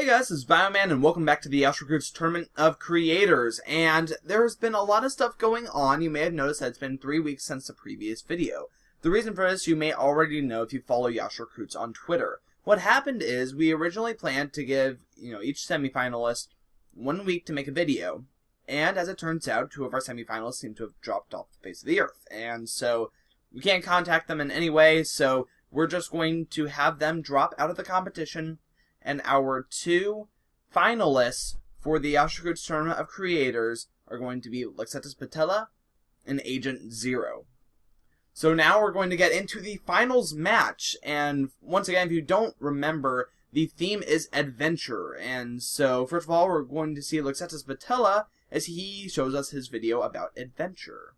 Hey guys, this is Bioman and welcome back to the Yeousch Recruits Tournament of Creators. And there's been a lot of stuff going on. You may have noticed that it's been 3 weeks since the previous video. The reason for this you may already know if you follow Yeousch Recruits on Twitter. What happened is we originally planned to give each semifinalist 1 week to make a video. And as it turns out, 2 of our semifinalists seem to have dropped off the face of the earth. And so we can't contact them in any way, so we're just going to have them drop out of the competition. And our 2 finalists for the Yeousch Recruits Tournament of Creators are going to be Luxatus Patella and Agent Zero. So now we're going to get into the finals match. And once again, if you don't remember, the theme is adventure. And so first of all, we're going to see Luxatus Patella as he shows us his video about adventure.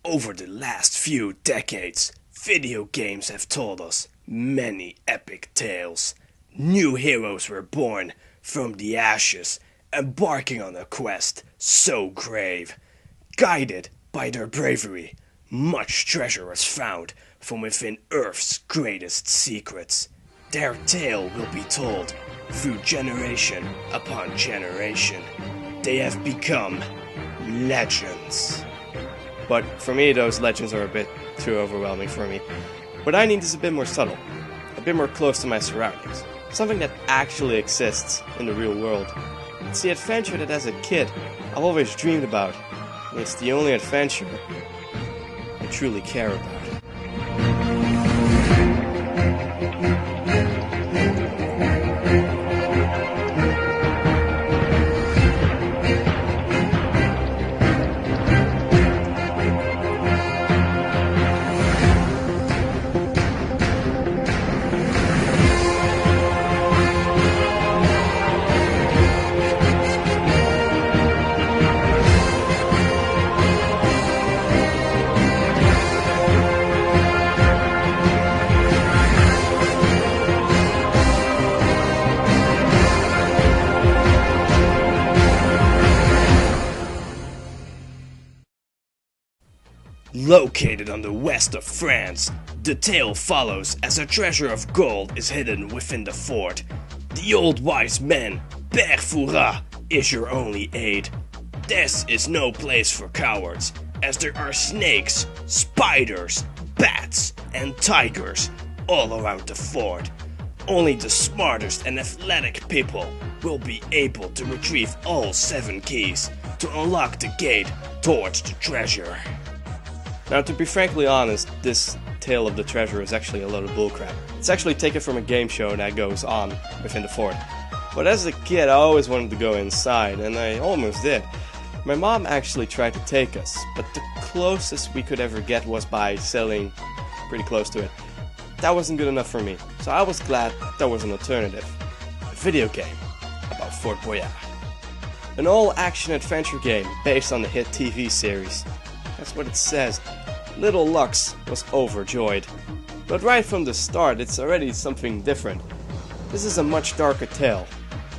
Over the last few decades, video games have told us many epic tales. New heroes were born from the ashes, embarking on a quest so grave. Guided by their bravery, much treasure was found from within Earth's greatest secrets. Their tale will be told through generation upon generation. They have become legends. But for me, those legends are a bit too overwhelming for me. What I need is a bit more subtle, a bit more close to my surroundings. Something that actually exists in the real world. It's the adventure that as a kid I've always dreamed about. And it's the only adventure I truly care about. Located on the west of France, the tale follows as a treasure of gold is hidden within the fort. The old wise man, Père Fouras, is your only aid. This is no place for cowards, as there are snakes, spiders, bats, and tigers all around the fort. Only the smartest and athletic people will be able to retrieve all 7 keys to unlock the gate towards the treasure. Now, to be frankly honest, this tale of the treasure is actually a load of bullcrap. It's actually taken from a game show that goes on within the fort. But as a kid, I always wanted to go inside, and I almost did. My mom actually tried to take us, but the closest we could ever get was by sailing pretty close to it. That wasn't good enough for me, so I was glad there was an alternative. A video game about Fort Boyard. An all-action adventure game based on the hit TV series. That's what it says. Little Lux was overjoyed. But right from the start, it's already something different. This is a much darker tale.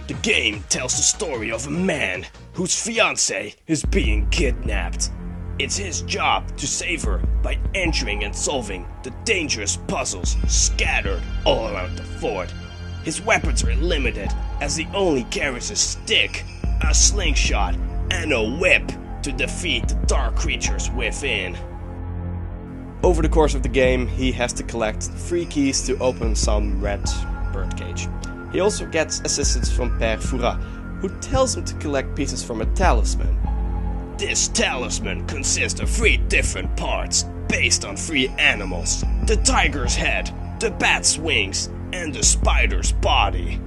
The game tells the story of a man whose fiancée is being kidnapped. It's his job to save her by entering and solving the dangerous puzzles scattered all around the fort. His weapons are limited, as he only carries a stick, a slingshot, and a whip to defeat the dark creatures within. Over the course of the game, he has to collect 3 keys to open some red birdcage. He also gets assistance from Père Fouras, who tells him to collect pieces from a talisman. This talisman consists of 3 different parts, based on 3 animals: the tiger's head, the bat's wings, and the spider's body.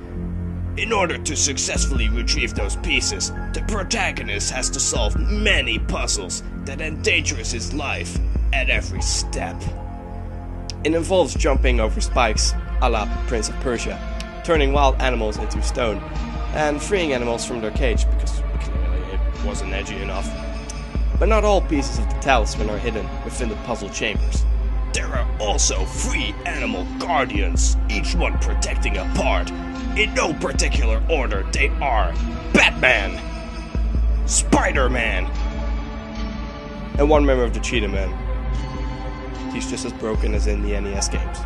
In order to successfully retrieve those pieces, the protagonist has to solve many puzzles that endanger his life at every step. It involves jumping over spikes, a la Prince of Persia, turning wild animals into stone, and freeing animals from their cage because clearly it wasn't edgy enough. But not all pieces of the talisman are hidden within the puzzle chambers. There are also 3 animal guardians, each one protecting a part. In no particular order, they are Batman, Spider-Man, and 1 member of the Cheetah Men. He's just as broken as in the NES games.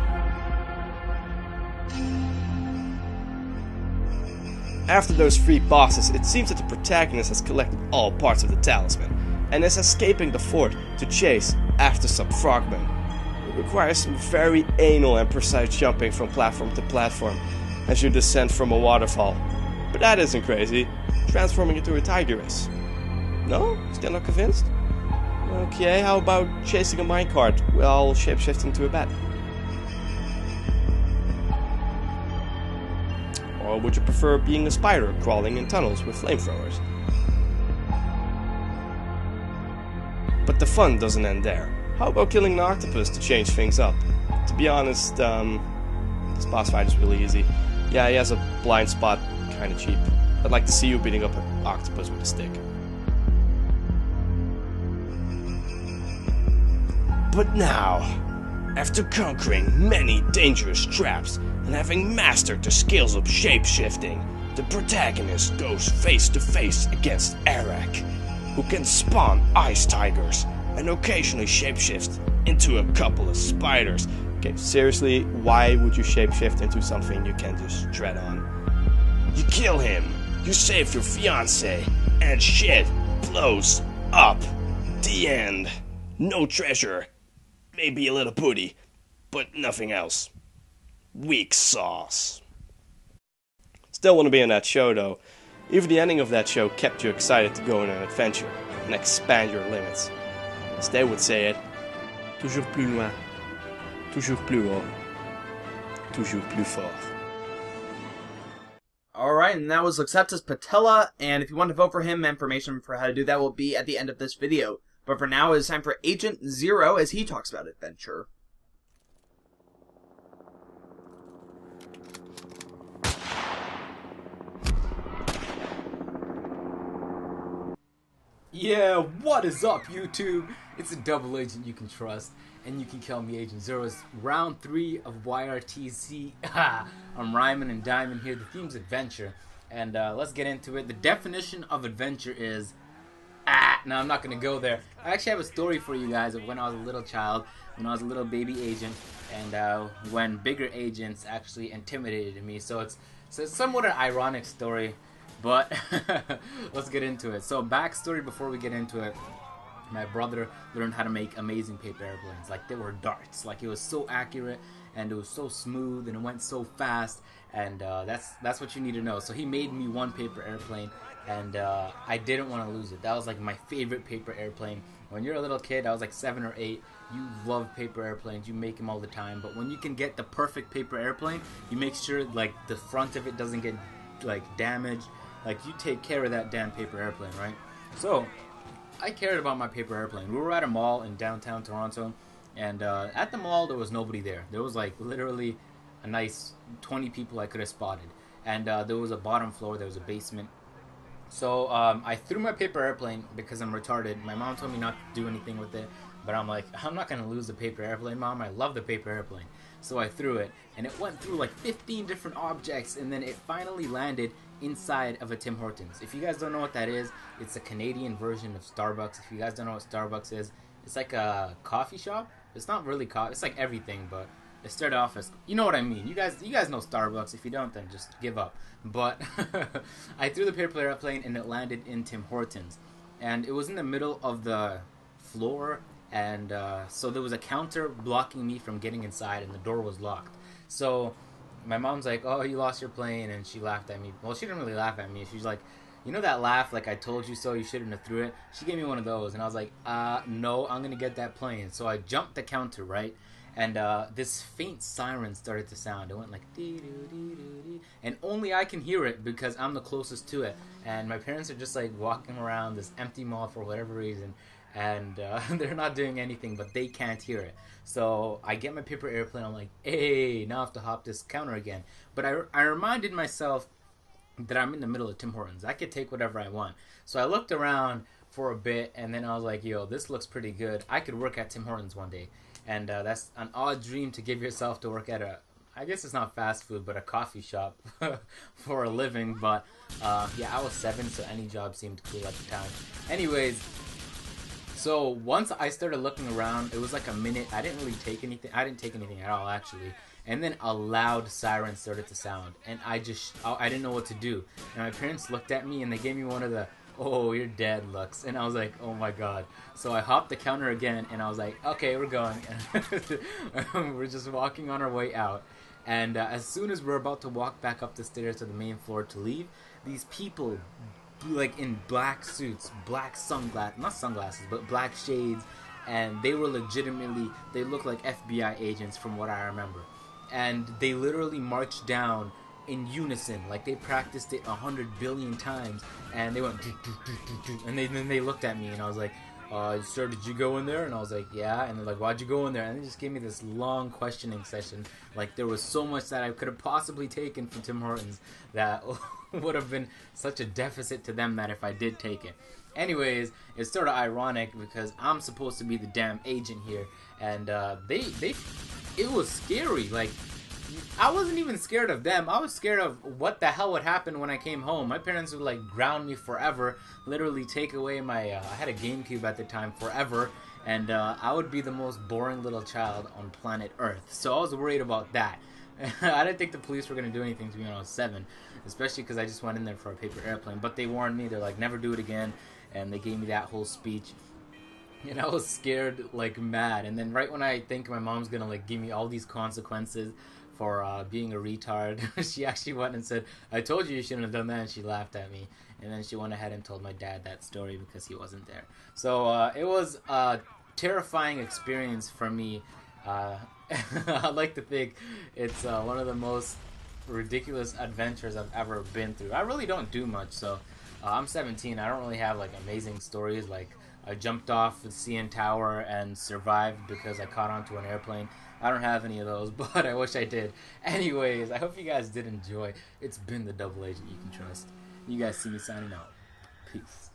After those 3 bosses, it seems that the protagonist has collected all parts of the talisman, and is escaping the fort to chase after some frogmen. It requires some very anal and precise jumping from platform to platform as you descend from a waterfall. But that isn't crazy. Transforming into a tiger is. No? Still not convinced? Okay, how about chasing a minecart while shapeshifting into a bat? Or would you prefer being a spider crawling in tunnels with flamethrowers? But the fun doesn't end there. How about killing an octopus to change things up? To be honest, this boss fight is really easy. Yeah, he has a blind spot, kinda cheap. I'd like to see you beating up an octopus with a stick. But now, after conquering many dangerous traps and having mastered the skills of shapeshifting, the protagonist goes face to face against Eric, who can spawn ice tigers and occasionally shapeshift into a couple of spiders. Okay, seriously, why would you shapeshift into something you can just tread on? You kill him, you save your fiancé, and shit blows up. The end. No treasure. Maybe a little booty, but nothing else. Weak sauce. Still want to be in that show though. Even the ending of that show kept you excited to go on an adventure and expand your limits. As they would say it, toujours plus loin, toujours plus haut, toujours plus fort. Alright, and that was Luxatus Patella, and if you want to vote for him, information for how to do that will be at the end of this video. But for now, it is time for Agent Zero as he talks about adventure. Yeah, what is up, YouTube? It's a double agent you can trust, and you can call me Agent Zero. It's round 3 of YRTC. I'm rhyming and diming here. The theme's adventure, and let's get into it. The definition of adventure is... No, I'm not going to go there. I actually have a story for you guys of when I was a little child, when I was a little baby agent, and when bigger agents actually intimidated me. So it's somewhat an ironic story, but let's get into it. So backstory before we get into it. My brother learned how to make amazing paper airplanes. Like, they were darts. Like, it was so accurate, and it was so smooth, and it went so fast, and that's what you need to know. So he made me one paper airplane, and I didn't want to lose it. That was like my favorite paper airplane. When you're a little kid, I was like 7 or 8, you love paper airplanes, you make them all the time. But when you can get the perfect paper airplane, you make sure like the front of it doesn't get like damaged. Like, you take care of that damn paper airplane, right? So I cared about my paper airplane. We were at a mall in downtown Toronto, and at the mall there was nobody there. There was like literally a nice 20 people I could have spotted, and there was a bottom floor, there was a basement. So I threw my paper airplane because I'm retarded. My mom told me not to do anything with it, but I'm like, I'm not going to lose the paper airplane, Mom. I love the paper airplane. So I threw it, and it went through like 15 different objects, and then it finally landed inside of a Tim Hortons. If you guys don't know what that is, it's a Canadian version of Starbucks. If you guys don't know what Starbucks is, it's like a coffee shop. It's not really coffee. It's like everything, but it started off as, you know what I mean. You guys know Starbucks. If you don't, then just give up. But I threw the paper airplane, and it landed in Tim Hortons, and it was in the middle of the floor, and so there was a counter blocking me from getting inside, and the door was locked. So my mom's like, "Oh, you lost your plane," and she laughed at me. Well, she didn't really laugh at me. She's like, "You know that laugh, like I told you so, you shouldn't have threw it?" She gave me one of those, and I was like, no, I'm gonna get that plane. So I jumped the counter, right? And this faint siren started to sound. It went like dee-doo-dee-doo-dee, and only I can hear it because I'm the closest to it. And my parents are just like walking around this empty mall for whatever reason, and they're not doing anything, but they can't hear it. So I get my paper airplane. I'm like, hey, now I have to hop this counter again. But I reminded myself that I'm in the middle of Tim Hortons. I could take whatever I want. So I looked around for a bit, and then I was like, yo, this looks pretty good. I could work at Tim Hortons one day. And that's an odd dream to give yourself, to work at a, I guess it's not fast food, but a coffee shop for a living. But yeah, I was 7, so any job seemed cool at the time. Anyways, so once I started looking around, it was like a minute. I didn't really take anything. I didn't take anything at all, actually. and then a loud siren started to sound, and I didn't know what to do. And my parents looked at me and they gave me one of the, "Oh, you're dead" looks, and I was like, "Oh my god." So I hopped the counter again, and I was like, "Okay, we're going." We're just walking on our way out, and as soon as we're about to walk back up the stairs to the main floor to leave, these people, like in black suits, black not sunglasses, but black shades, and they were legitimately, they looked like FBI agents from what I remember, and they literally marched down in unison, like they practiced it 100 billion times, and they went, and then they looked at me, and I was like, "Sir, did you go in there?" And I was like, "Yeah." And they're like, "Why'd you go in there?" And they just gave me this long questioning session. Like there was so much that I could have possibly taken from Tim Hortons that would have been such a deficit to them that if I did take it. Anyways, it's sort of ironic because I'm supposed to be the damn agent here, and it was scary. Like, I wasn't even scared of them. I was scared of what the hell would happen when I came home. My parents would like ground me forever, literally take away my, I had a GameCube at the time, forever, and I would be the most boring little child on planet Earth. So I was worried about that. I didn't think the police were going to do anything to me when I was 7, especially because I just went in there for a paper airplane. But they warned me, they're like, "Never do it again," and they gave me that whole speech. And I was scared like mad. And then right when I think my mom's going to like give me all these consequences for being a retard, she actually went and said, "I told you shouldn't have done that," and she laughed at me. And then she went ahead and told my dad that story because he wasn't there. So it was a terrifying experience for me. I like to think it's one of the most ridiculous adventures I've ever been through. I really don't do much, so I'm 17. I don't really have like amazing stories like I jumped off the CN Tower and survived because I caught onto an airplane. I don't have any of those, but I wish I did. Anyways, I hope you guys did enjoy. It's been the Double Agent You Can Trust. You guys see me signing out. Peace.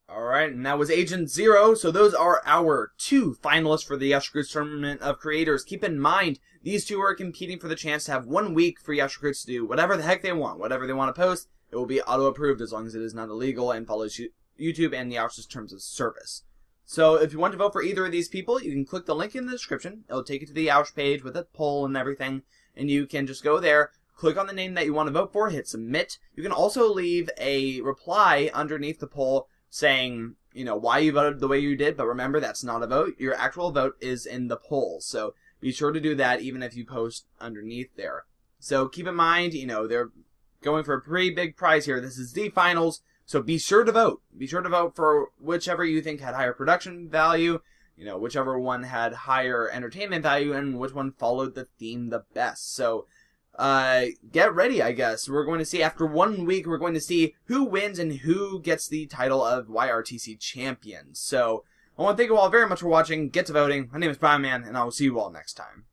Alright, and that was Agent Zero. So those are our 2 finalists for the Yeousch Recruits Tournament of Creators. Keep in mind, these 2 are competing for the chance to have 1 week for Yeousch Recruits to do whatever the heck they want. Whatever they want to post, it will be auto-approved as long as it is not illegal and follows YouTube and Yeousch's terms of service. So if you want to vote for either of these people, you can click the link in the description. It'll take you to the Yeousch page with a poll and everything, and you can just go there, click on the name that you want to vote for, hit submit. You can also leave a reply underneath the poll saying, you know, why you voted the way you did, but remember, that's not a vote. Your actual vote is in the poll, so be sure to do that even if you post underneath there. So keep in mind, you know, they're going for a pretty big prize here. This is the finals, so be sure to vote. Be sure to vote for whichever you think had higher production value, you know, whichever one had higher entertainment value, and which one followed the theme the best. So get ready, I guess. We're going to see, after 1 week, we're going to see who wins and who gets the title of YRTC champion. So I want to thank you all very much for watching. Get to voting. My name is Brian Man, and I will see you all next time.